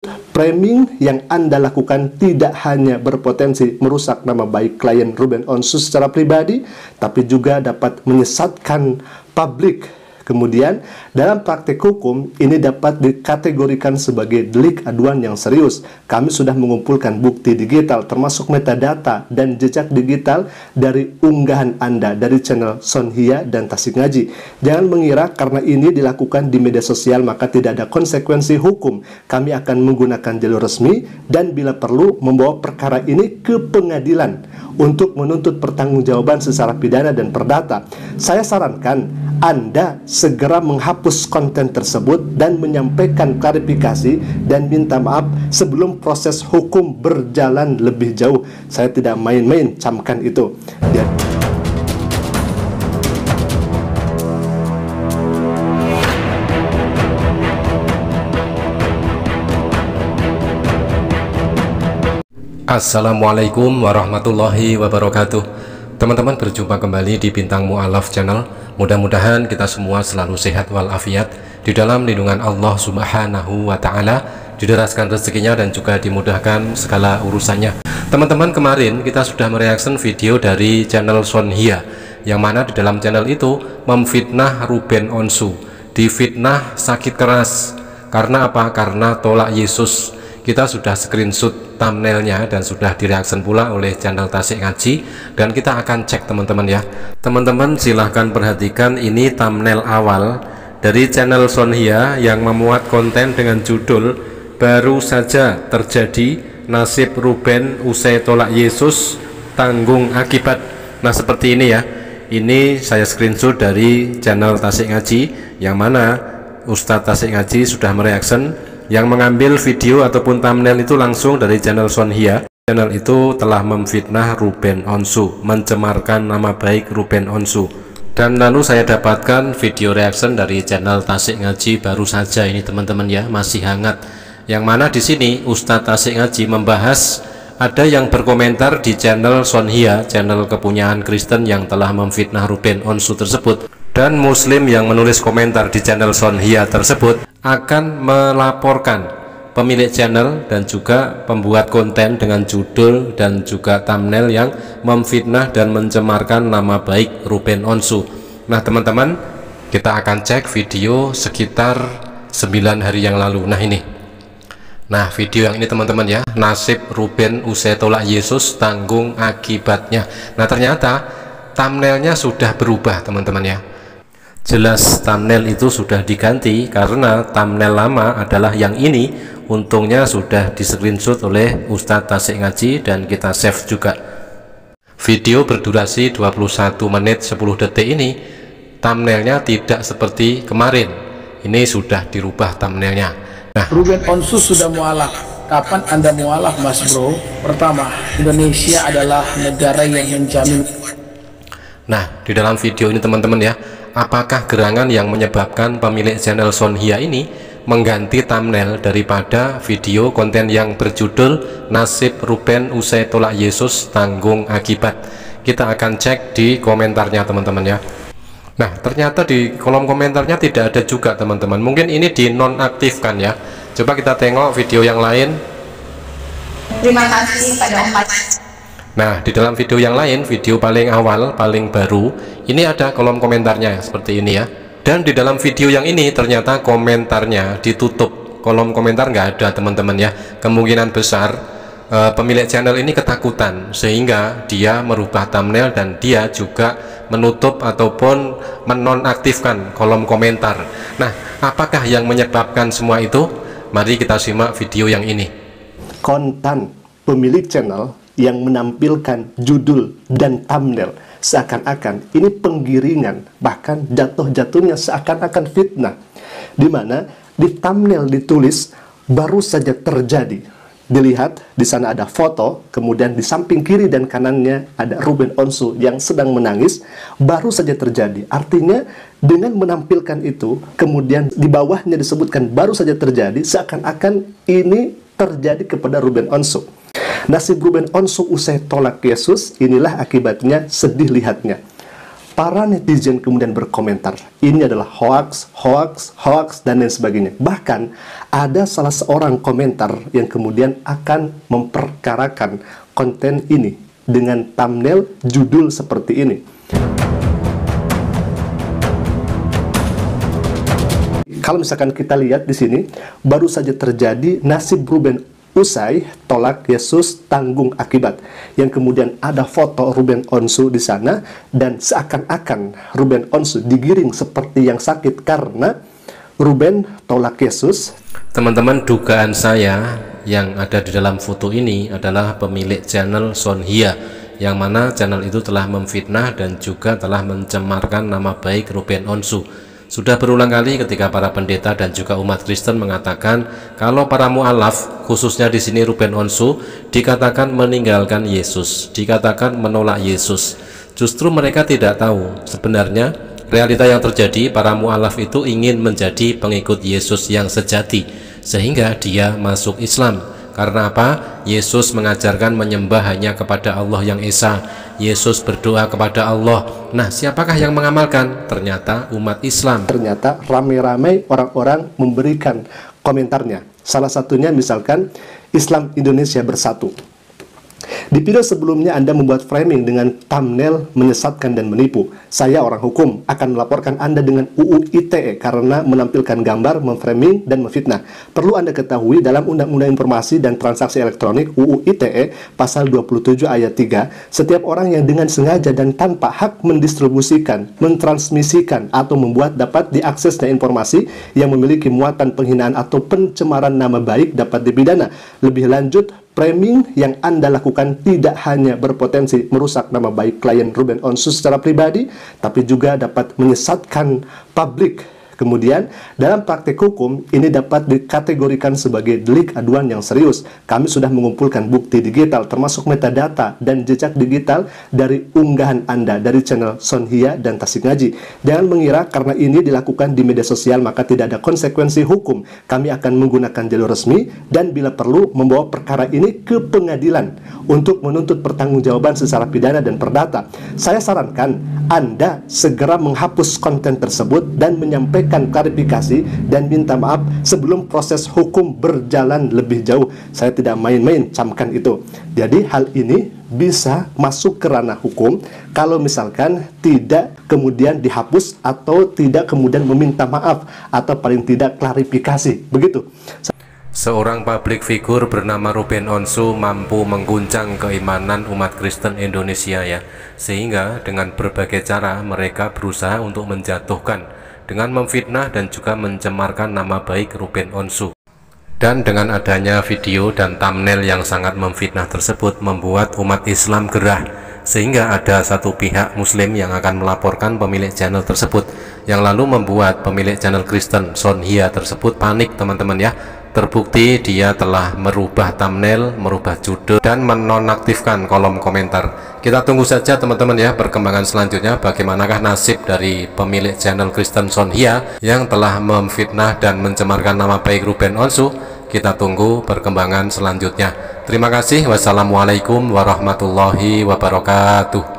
Framing yang Anda lakukan tidak hanya berpotensi merusak nama baik klien Ruben Onsu secara pribadi, tapi juga dapat menyesatkan publik. Kemudian, dalam praktik hukum, ini dapat dikategorikan sebagai delik aduan yang serius. Kami sudah mengumpulkan bukti digital, termasuk metadata dan jejak digital dari unggahan Anda dari channel Sonhia dan Tasik Ngaji. Jangan mengira karena ini dilakukan di media sosial, maka tidak ada konsekuensi hukum. Kami akan menggunakan jalur resmi dan bila perlu membawa perkara ini ke pengadilan untuk menuntut pertanggungjawaban secara pidana dan perdata. Saya sarankan Anda segera menghapus konten tersebut dan menyampaikan klarifikasi dan minta maaf sebelum proses hukum berjalan lebih jauh. Saya tidak main-main camkan itu. Assalamualaikum warahmatullahi wabarakatuh. Teman-teman, berjumpa kembali di Bintang Mu'alaf Channel. Mudah-mudahan kita semua selalu sehat walafiat di dalam lindungan Allah Subhanahu wa Ta'ala, dideraskan rezekinya dan juga dimudahkan segala urusannya. Teman-teman, kemarin kita sudah mereaction video dari channel Sonhia, yang mana di dalam channel itu memfitnah Ruben Onsu, difitnah sakit keras. Karena apa? Karena tolak Yesus. Kita sudah screenshot thumbnailnya dan sudah direaction pula oleh channel Tasik Ngaji, dan kita akan cek teman-teman ya. Teman-teman silahkan perhatikan, ini thumbnail awal dari channel Sonhia yang memuat konten dengan judul "Baru saja terjadi, nasib Ruben usai tolak Yesus, tanggung akibat". Nah, seperti ini ya. Ini saya screenshot dari channel Tasik Ngaji, yang mana Ustadz Tasik Ngaji sudah mereaction. Yang mengambil video ataupun thumbnail itu langsung dari channel Sonhia. Channel itu telah memfitnah Ruben Onsu, mencemarkan nama baik Ruben Onsu. Dan lalu saya dapatkan video reaction dari channel Tasik Ngaji baru saja ini teman-teman ya, masih hangat. Yang mana di sini Ustadz Tasik Ngaji membahas, ada yang berkomentar di channel Sonhia, channel kepunyaan Kristen yang telah memfitnah Ruben Onsu tersebut. Dan Muslim yang menulis komentar di channel Sonhia tersebut akan melaporkan pemilik channel dan juga pembuat konten dengan judul dan juga thumbnail yang memfitnah dan mencemarkan nama baik Ruben Onsu. Nah teman-teman, kita akan cek video sekitar 9 hari yang lalu. Nah ini, nah video yang ini teman-teman ya, nasib Ruben usai tolak Yesus, tanggung akibatnya. Nah ternyata thumbnailnya sudah berubah teman-teman ya. Jelas thumbnail itu sudah diganti karena thumbnail lama adalah yang ini. Untungnya sudah di screenshot oleh Ustadz Tasik Ngaji dan kita save juga. Video berdurasi 21 menit 10 detik ini thumbnailnya tidak seperti kemarin. Ini sudah dirubah thumbnailnya. Nah, Ruben Onsu sudah mualaf. Kapan Anda mualaf, Mas Bro? Pertama, Indonesia adalah negara yang menjamin. Nah, di dalam video ini teman-teman ya, apakah gerangan yang menyebabkan pemilik channel Sonhia ini mengganti thumbnail daripada video konten yang berjudul "Nasib Ruben usai tolak Yesus, tanggung akibat"? Kita akan cek di komentarnya teman-teman ya. Nah ternyata di kolom komentarnya tidak ada juga teman-teman. Mungkin ini dinonaktifkan ya. Coba kita tengok video yang lain. Terima kasih pada Om. Nah, di dalam video yang lain, video paling awal, paling baru, ini ada kolom komentarnya seperti ini ya. Dan di dalam video yang ini ternyata komentarnya ditutup. Kolom komentar nggak ada teman-teman ya. Kemungkinan besar pemilik channel ini ketakutan sehingga dia merubah thumbnail dan dia juga menutup ataupun menonaktifkan kolom komentar. Nah, apakah yang menyebabkan semua itu? Mari kita simak video yang ini. Konten pemilik channel yang menampilkan judul dan thumbnail seakan-akan ini penggiringan, bahkan jatuh-jatuhnya seakan-akan fitnah, di mana di thumbnail ditulis "baru saja terjadi". Dilihat di sana ada foto, kemudian di samping kiri dan kanannya ada Ruben Onsu yang sedang menangis. Baru saja terjadi, artinya dengan menampilkan itu, kemudian di bawahnya disebutkan baru saja terjadi, seakan-akan ini terjadi kepada Ruben Onsu. Nasib Ruben Onsu usai tolak Yesus, inilah akibatnya, sedih lihatnya. para netizen kemudian berkomentar, ini adalah hoax, hoax, hoax, dan lain sebagainya. Bahkan ada salah seorang komentar yang kemudian akan memperkarakan konten ini dengan thumbnail judul seperti ini. Kalau misalkan kita lihat di sini, baru saja terjadi nasib Ruben usai tolak Yesus tanggung akibat, yang kemudian ada foto Ruben Onsu di sana, dan seakan-akan Ruben Onsu digiring seperti yang sakit karena Ruben tolak Yesus. Teman-teman, dugaan saya yang ada di dalam foto ini adalah pemilik channel Sonhia, yang mana channel itu telah memfitnah dan juga telah mencemarkan nama baik Ruben Onsu. Sudah berulang kali ketika para pendeta dan juga umat Kristen mengatakan kalau para mu'alaf, khususnya di sini Ruben Onsu, dikatakan meninggalkan Yesus, dikatakan menolak Yesus. Justru mereka tidak tahu sebenarnya realita yang terjadi. Para mu'alaf itu ingin menjadi pengikut Yesus yang sejati, sehingga dia masuk Islam. Karena apa? Yesus mengajarkan menyembah hanya kepada Allah yang Esa. Yesus berdoa kepada Allah. Nah, siapakah yang mengamalkan? Ternyata umat Islam. Ternyata ramai-ramai orang-orang memberikan komentarnya. Salah satunya misalkan Islam Indonesia Bersatu. Di video sebelumnya Anda membuat framing dengan thumbnail menyesatkan dan menipu. Saya orang hukum akan melaporkan Anda dengan UU ITE karena menampilkan gambar, memframing, dan memfitnah. Perlu Anda ketahui dalam Undang-Undang Informasi dan Transaksi Elektronik UU ITE pasal 27 ayat 3, setiap orang yang dengan sengaja dan tanpa hak mendistribusikan, mentransmisikan, atau membuat dapat diaksesnya informasi yang memiliki muatan penghinaan atau pencemaran nama baik dapat dipidana. Lebih lanjut, framing yang Anda lakukan tidak hanya berpotensi merusak nama baik klien Ruben Onsu secara pribadi, tapi juga dapat menyesatkan publik. Kemudian, dalam praktik hukum, ini dapat dikategorikan sebagai delik aduan yang serius. Kami sudah mengumpulkan bukti digital, termasuk metadata dan jejak digital dari unggahan Anda dari channel Sonhia dan Tasik Ngaji. Jangan mengira karena ini dilakukan di media sosial, maka tidak ada konsekuensi hukum. Kami akan menggunakan jalur resmi dan bila perlu membawa perkara ini ke pengadilan untuk menuntut pertanggungjawaban secara pidana dan perdata. Saya sarankan Anda segera menghapus konten tersebut dan menyampaikan klarifikasi dan minta maaf sebelum proses hukum berjalan lebih jauh. Saya tidak main-main camkan itu. Jadi hal ini bisa masuk ke ranah hukum kalau misalkan tidak kemudian dihapus atau tidak kemudian meminta maaf atau paling tidak klarifikasi. Begitu. Seorang publik figur bernama Ruben Onsu mampu mengguncang keimanan umat Kristen Indonesia ya, sehingga dengan berbagai cara mereka berusaha untuk menjatuhkan dengan memfitnah dan juga mencemarkan nama baik Ruben Onsu. Dan dengan adanya video dan thumbnail yang sangat memfitnah tersebut membuat umat Islam gerah, sehingga ada satu pihak muslim yang akan melaporkan pemilik channel tersebut, yang lalu membuat pemilik channel Kristen Sonhia tersebut panik teman-teman ya. Terbukti dia telah merubah thumbnail, merubah judul, dan menonaktifkan kolom komentar. Kita tunggu saja teman-teman ya perkembangan selanjutnya, bagaimanakah nasib dari pemilik channel Kristen Sonhia yang telah memfitnah dan mencemarkan nama baik Ruben Onsu. Kita tunggu perkembangan selanjutnya. Terima kasih. Wassalamualaikum warahmatullahi wabarakatuh.